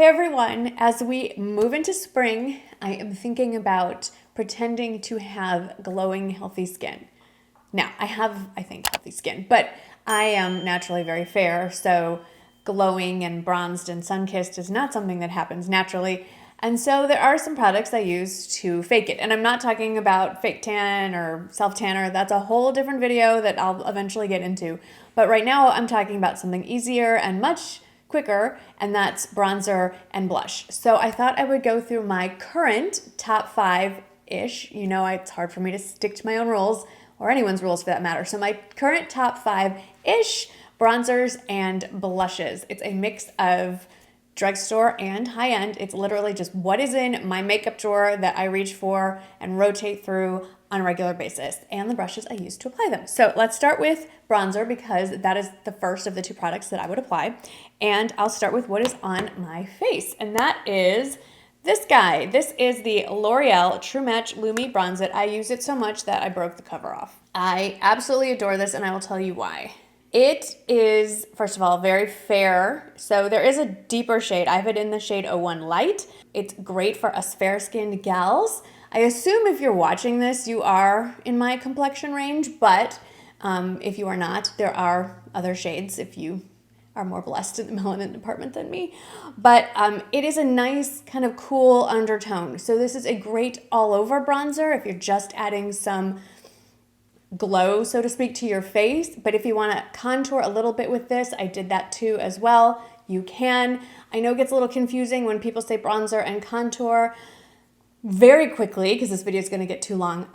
Hey everyone, as we move into spring, I am thinking about pretending to have glowing, healthy skin. Now, I have, I think, healthy skin, but I am naturally very fair, so glowing and bronzed and sun-kissed is not something that happens naturally. And so there are some products I use to fake it. And I'm not talking about fake tan or self-tanner. That's a whole different video that I'll eventually get into. But right now I'm talking about something easier and much quicker, and that's bronzer and blush. So I thought I would go through my current top 5-ish. You know, it's hard for me to stick to my own rules, or anyone's rules for that matter. So my current top 5-ish bronzers and blushes. It's a mix of drugstore and high-end. It's literally just what is in my makeup drawer that I reach for and rotate through on a regular basis, and the brushes I use to apply them. So let's start with bronzer because that is the first of the two products that I would apply. And I'll start with what is on my face, and that is this guy. This is the L'Oreal True Match Lumi Bronze It. I use it so much that I broke the cover off. I absolutely adore this, and I will tell you why. It is, first of all, very fair. So there is a deeper shade. I have it in the shade 01 Light. It's great for us fair-skinned gals. I assume if you're watching this, you are in my complexion range, but if you are not, there are other shades if you are more blessed in the melanin department than me. But it is a nice kind of cool undertone. So this is a great all-over bronzer if you're just adding some glow, so to speak, to your face. But if you want to contour a little bit with this, I did that too as well. You can. I know it gets a little confusing when people say bronzer and contour very quickly because this video is going to get too long.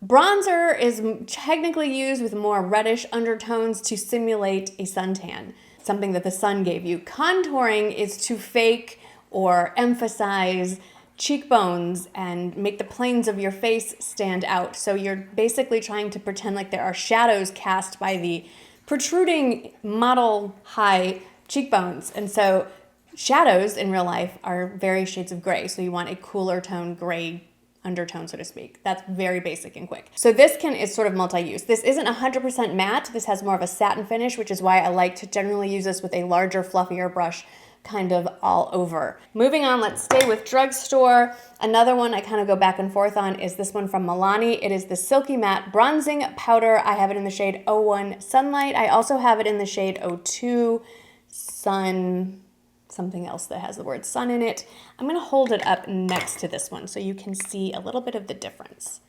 Bronzer is technically used with more reddish undertones to simulate a suntan, something that the sun gave you. Contouring is to fake or emphasize cheekbones and make the planes of your face stand out. So you're basically trying to pretend like there are shadows cast by the protruding model high cheekbones. And so shadows in real life are various shades of gray. So you want a cooler tone gray undertone, so to speak. That's very basic and quick. So this is sort of multi-use. This isn't 100% matte. This has more of a satin finish, which is why I like to generally use this with a larger, fluffier brush kind of all over. Moving on, let's stay with drugstore. Another one I kind of go back and forth on is this one from Milani. It is the Silky Matte Bronzing Powder. I have it in the shade 01 Sunlight. I also have it in the shade 02 Sun, something else that has the word sun in it. I'm gonna hold it up next to this one so you can see a little bit of the difference.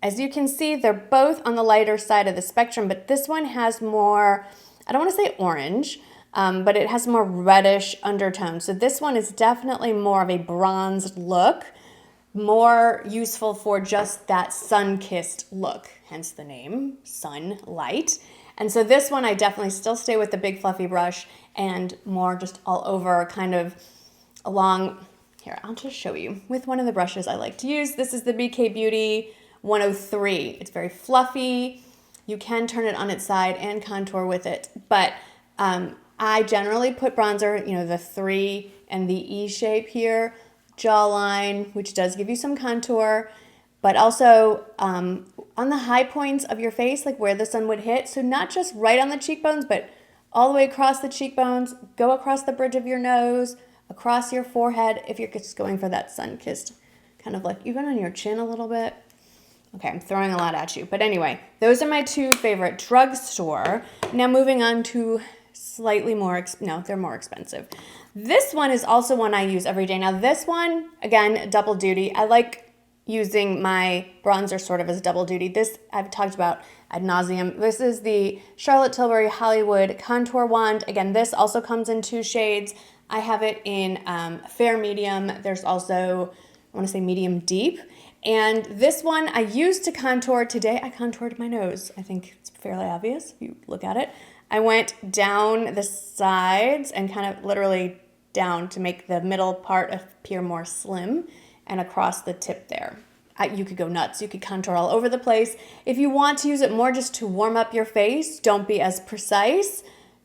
As you can see, they're both on the lighter side of the spectrum, but this one has more, I don't wanna say orange, but it has more reddish undertone. So this one is definitely more of a bronzed look, more useful for just that sun-kissed look, hence the name, Sunlight. And so this one I definitely still stay with the big fluffy brush and more just all over kind of along, here, I'll just show you with one of the brushes I like to use. This is the BK Beauty 103. It's very fluffy. You can turn it on its side and contour with it, but I generally put bronzer, you know, the 3 and the E shape here, jawline, which does give you some contour, but also on the high points of your face, like where the sun would hit. So not just right on the cheekbones, but all the way across the cheekbones, go across the bridge of your nose, across your forehead, if you're just going for that sun-kissed, kind of like even on your chin a little bit. Okay, I'm throwing a lot at you. But anyway, those are my two favorite drugstore. Now moving on to slightly more, no, they're more expensive. This one is also one I use every day. Now this one, again, double duty. I like using my bronzer sort of as double duty. This I've talked about ad nauseum. This is the Charlotte Tilbury Hollywood Contour Wand. Again, this also comes in 2 shades. I have it in fair medium. There's also, I want to say medium deep. And this one I used to contour. Today I contoured my nose. I think it's fairly obvious if you look at it. I went down the sides and kind of literally down to make the middle part appear more slim and across the tip there. You could go nuts. You could contour all over the place. If you want to use it more just to warm up your face, don't be as precise.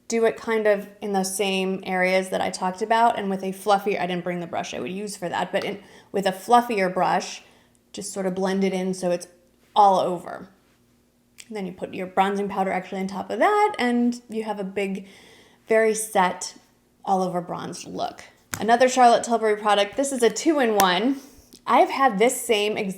Do it kind of in those same areas that I talked about. And with a fluffier, I didn't bring the brush I would use for that, but with a fluffier brush, just sort of blend it in so it's all over. And then you put your bronzing powder actually on top of that, and you have a big, very set, all over bronzed look. Another Charlotte Tilbury product. This is a 2-in-1. I've had this same,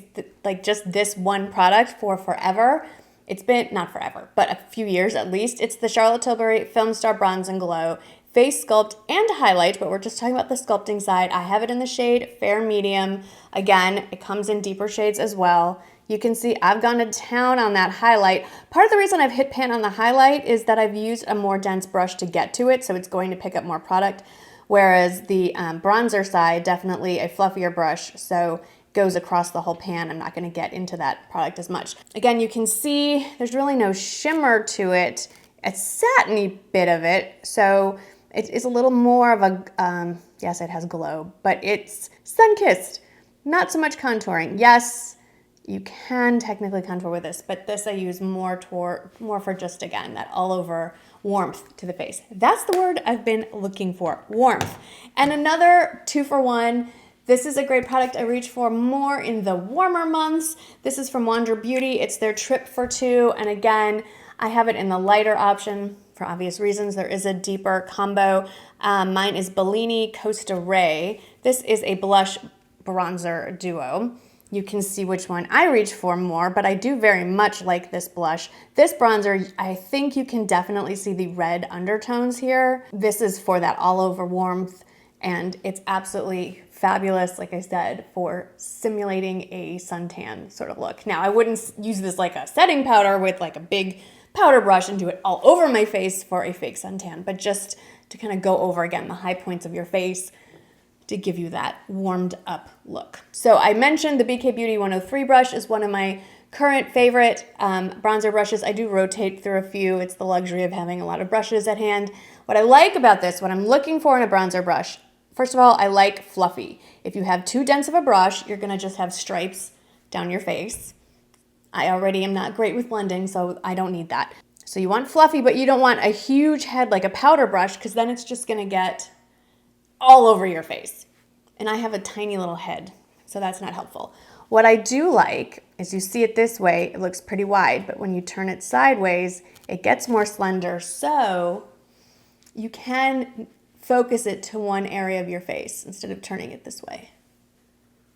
like just this one product for forever. It's been, not forever, but a few years at least. It's the Charlotte Tilbury Filmstar Bronze and Glow Face Sculpt and Highlight, but we're just talking about the sculpting side. I have it in the shade Fair Medium. Again, it comes in deeper shades as well. You can see I've gone to town on that highlight. Part of the reason I've hit pan on the highlight is that I've used a more dense brush to get to it, so it's going to pick up more product. Whereas the bronzer side, definitely a fluffier brush, so goes across the whole pan. I'm not gonna get into that product as much. Again, you can see there's really no shimmer to it, a satiny bit of it, so it is a little more of a, yes, it has glow, but it's sun-kissed, not so much contouring. Yes, you can technically contour with this, but this I use more for just, again, that all over warmth to the face. That's the word I've been looking for, warmth. And another 2-for-1. This is a great product I reach for more in the warmer months. This is from Wander Beauty. It's their Trip for 2. And again, I have it in the lighter option for obvious reasons. There is a deeper combo. Mine is Bellini Costa Ray. This is a blush bronzer duo. You can see which one I reach for more, but I do very much like this blush. This bronzer, I think you can definitely see the red undertones here. This is for that all over warmth, and it's absolutely fabulous, like I said, for simulating a suntan sort of look. Now, I wouldn't use this like a setting powder with like a big powder brush and do it all over my face for a fake suntan, but just to kind of go over again the high points of your face to give you that warmed up look. So I mentioned the BK Beauty 103 brush is one of my current favorite bronzer brushes. I do rotate through a few. It's the luxury of having a lot of brushes at hand. What I like about this, what I'm looking for in a bronzer brush, first of all, I like fluffy. If you have too dense of a brush, you're gonna just have stripes down your face. I already am not great with blending, so I don't need that. So you want fluffy, but you don't want a huge head like a powder brush, because then it's just gonna get all over your face. And I have a tiny little head, so that's not helpful. What I do like is you see it this way, it looks pretty wide, but when you turn it sideways, it gets more slender, so you can focus it to one area of your face instead of turning it this way.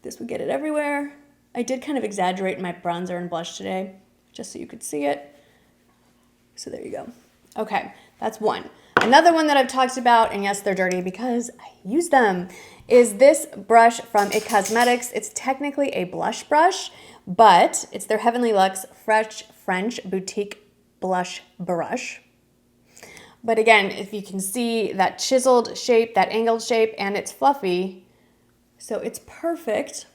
This would get it everywhere. I did kind of exaggerate my bronzer and blush today, just so you could see it. So there you go. Okay, that's one. Another one that I've talked about, and yes, they're dirty because I use them, is this brush from It Cosmetics. It's technically a blush brush, but it's their Heavenly Luxe French Boutique Blush Brush. But again, if you can see that chiseled shape, that angled shape, and it's fluffy, so it's perfect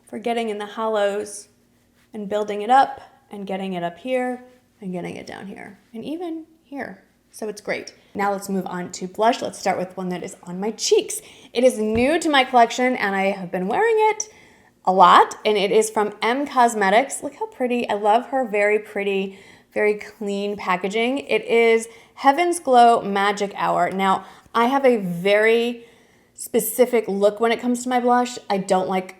for getting in the hollows and building it up and getting it up here and getting it down here and even here. So it's great. Now let's move on to blush. Let's start with one that is on my cheeks. It is new to my collection and I have been wearing it a lot, and it is from Cosmetics. Look how pretty. I love her very pretty, very clean packaging. It is Heaven's Glow Magic Hour. Now, I have a very specific look when it comes to my blush. I don't like,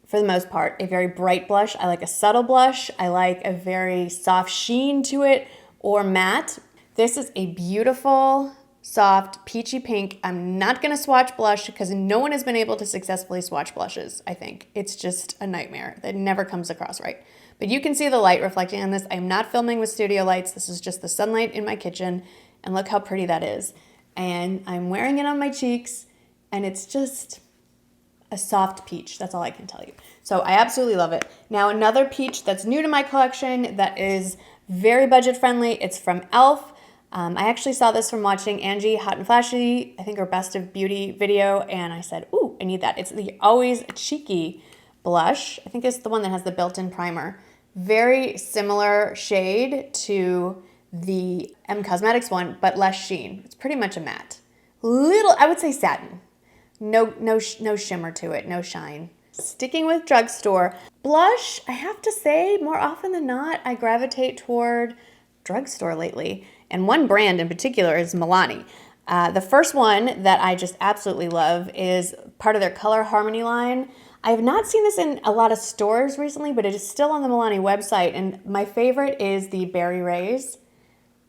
for the most part, a very bright blush. I like a subtle blush. I like a very soft sheen to it or matte. This is a beautiful, soft, peachy pink. I'm not gonna swatch blush because no one has been able to successfully swatch blushes, I think. It's just a nightmare. It never comes across right. But you can see the light reflecting on this. I'm not filming with studio lights. This is just the sunlight in my kitchen. And look how pretty that is. And I'm wearing it on my cheeks and it's just a soft peach. That's all I can tell you. So I absolutely love it. Now another peach that's new to my collection that is very budget friendly. It's from e.l.f. I actually saw this from watching Angie Hot and Flashy, I think her Best of Beauty video, and I said, ooh, I need that. It's the Always Cheeky blush. I think it's the one that has the built-in primer. Very similar shade to the Cosmetics one, but less sheen. It's pretty much a matte. Little, I would say satin. No shimmer to it, no shine. Sticking with Drugstore. Blush, I have to say, more often than not, I gravitate toward Drugstore lately. And one brand in particular is Milani. The first one that I just absolutely love is part of their Color Harmony line. I have not seen this in a lot of stores recently, but it is still on the Milani website. And my favorite is the Berry Rays.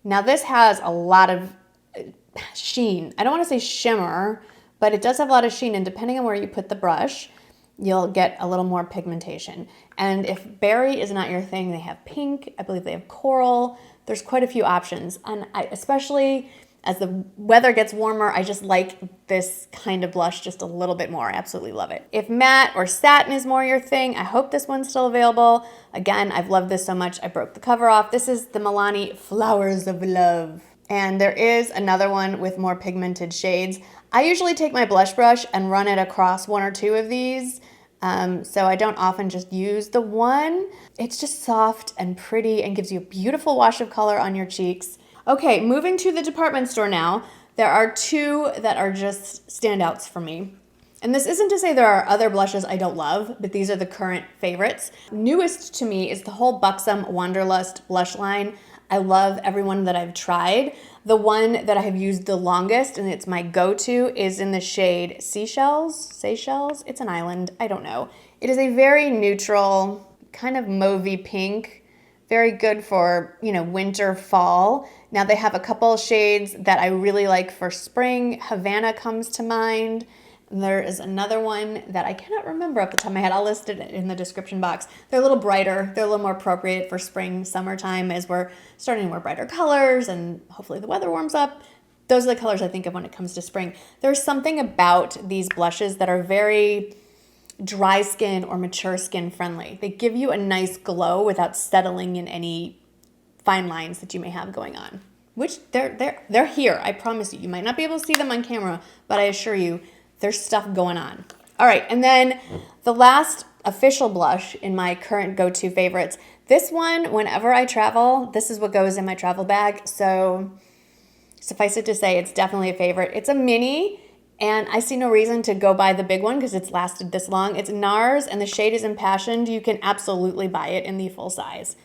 Now this has a lot of sheen. I don't want to say shimmer, but it does have a lot of sheen, and depending on where you put the brush, you'll get a little more pigmentation. And if berry is not your thing, they have pink, I believe they have coral. There's quite a few options. And especially as the weather gets warmer, I just like this kind of blush just a little bit more. I absolutely love it. If matte or satin is more your thing, I hope this one's still available. Again, I've loved this so much, I broke the cover off. This is the Milani Flowers of Love. And there is another one with more pigmented shades. I usually take my blush brush and run it across one or two of these. So I don't often just use the one. It's just soft and pretty and gives you a beautiful wash of color on your cheeks. Okay, moving to the department store now. There are two that are just standouts for me. And this isn't to say there are other blushes I don't love, but these are the current favorites. Newest to me is the whole Buxom Wanderlust blush line. I love every one that I've tried. The one that I have used the longest, and it's my go-to, is in the shade Seychelles? It's an island, I don't know. It is a very neutral, kind of mauvey pink, very good for, you know, winter, fall. Now they have a couple shades that I really like for spring. Havana comes to mind. There is another one that I cannot remember off the top of my head. I'll list it in the description box. They're a little brighter. They're a little more appropriate for spring, summertime, as we're starting to wear brighter colors and hopefully the weather warms up. Those are the colors I think of when it comes to spring. There's something about these blushes that are very dry skin or mature skin friendly. They give you a nice glow without settling in any fine lines that you may have going on, which they're here. I promise you. You might not be able to see them on camera, but I assure you, there's stuff going on. All right, and then the last official blush in my current go-to favorites. This one, whenever I travel, this is what goes in my travel bag. So suffice it to say, it's definitely a favorite. It's a mini, and I see no reason to go buy the big one because it's lasted this long. It's NARS, and the shade is Impassioned. You can absolutely buy it in the full size.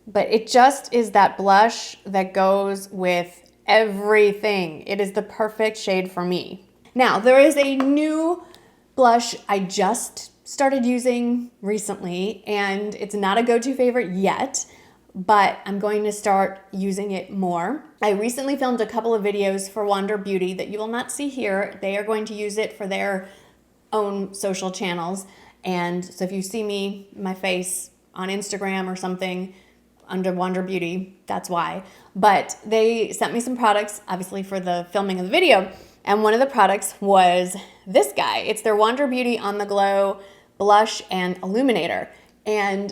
But it just is that blush that goes with everything. It is the perfect shade for me. Now, there is a new blush I just started using recently, and it's not a go-to favorite yet, but I'm going to start using it more. I recently filmed a couple of videos for Wander Beauty that you will not see here. They are going to use it for their own social channels, and so if you see me, my face on Instagram or something under Wander Beauty, that's why. But they sent me some products, obviously for the filming of the video, and one of the products was this guy. It's their Wander Beauty On The Glow Blush and Illuminator. And,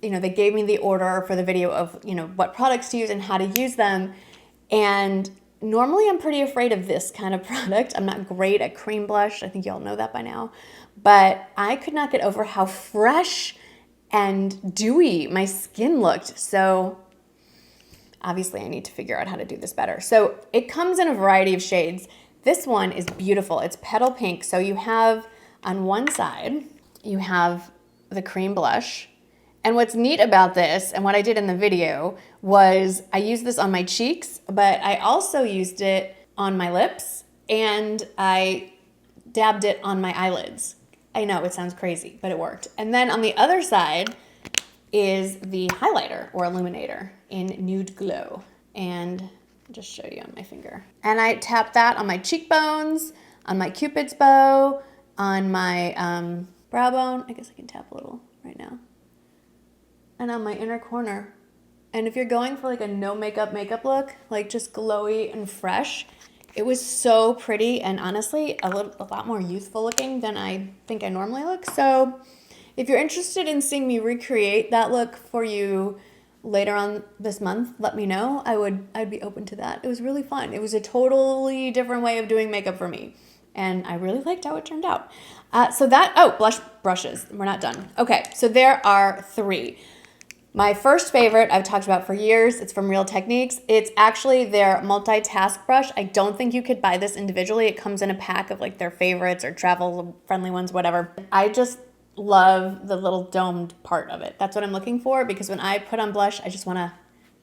you know, they gave me the order for the video of, you know, what products to use and how to use them. And normally I'm pretty afraid of this kind of product. I'm not great at cream blush. I think you all know that by now. But I could not get over how fresh and dewy my skin looked. So obviously I need to figure out how to do this better. So it comes in a variety of shades. This one is beautiful. It's petal pink. So you have on one side, you have the cream blush. And what's neat about this, and what I did in the video, was I used this on my cheeks, but I also used it on my lips, and I dabbed it on my eyelids. I know it sounds crazy, but it worked. And then on the other side is the highlighter or illuminator in Nude Glow. And I'll just show you on my finger. And I tap that on my cheekbones, on my Cupid's bow, on my brow bone. I guess I can tap a little right now. And on my inner corner. And if you're going for like a no makeup look, like just glowy and fresh, it was so pretty and honestly a lot more youthful looking than I think I normally look. So if you're interested in seeing me recreate that look for you later on this month, let me know. I'd be open to that. It was really fun. It was a totally different way of doing makeup for me. And I really liked how it turned out. Blush brushes. We're not done. Okay, so there are 3. My first favorite I've talked about for years. It's from Real Techniques. It's actually their multitask brush. I don't think you could buy this individually. It comes in a pack of like their favorites or travel friendly ones, whatever. I just love the little domed part of it. That's what I'm looking for because when I put on blush, I just want to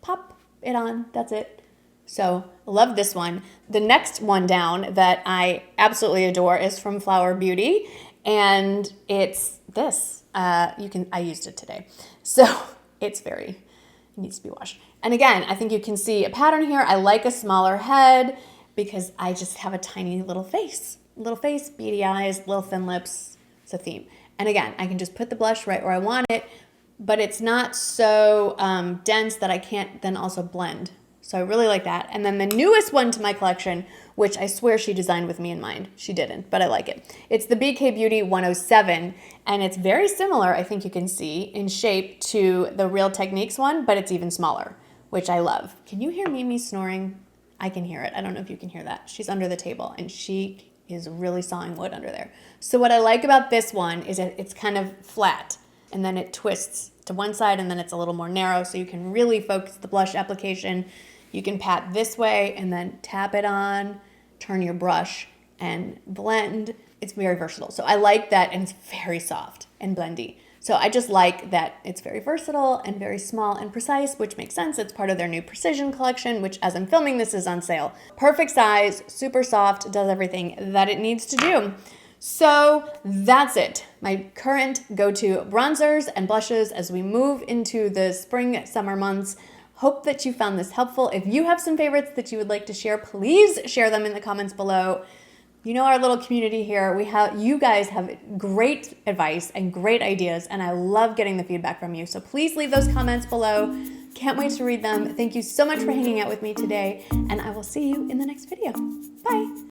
pop it on. That's it. So I love this one. The next one down that I absolutely adore is from Flower Beauty, and it's this. I used it today. So it needs to be washed. And again, I think you can see a pattern here. I like a smaller head because I just have a tiny little face. Little face, beady eyes, little thin lips. It's a theme. And again, I can just put the blush right where I want it, but it's not so dense that I can't then also blend. So I really like that. And then the newest one to my collection, which I swear she designed with me in mind. She didn't, but I like it. It's the BK Beauty 107, and it's very similar, I think you can see, in shape to the Real Techniques one, but it's even smaller, which I love. Can you hear Mimi snoring? I can hear it. I don't know if you can hear that. She's under the table, and she is really sawing wood under there. So what I like about this one is that it's kind of flat, and then it twists to one side, and then it's a little more narrow, so you can really focus the blush application. You can pat this way and then tap it on, turn your brush and blend. It's very versatile. So I like that, and it's very soft and blendy. So I just like that it's very versatile and very small and precise, which makes sense. It's part of their new Precision collection, which as I'm filming this is on sale. Perfect size, super soft, does everything that it needs to do. So that's it. My current go-to bronzers and blushes as we move into the spring, summer months. Hope that you found this helpful. If you have some favorites that you would like to share, please share them in the comments below. You know our little community here. You guys have great advice and great ideas, and I love getting the feedback from you. So please leave those comments below. Can't wait to read them. Thank you so much for hanging out with me today, and I will see you in the next video. Bye.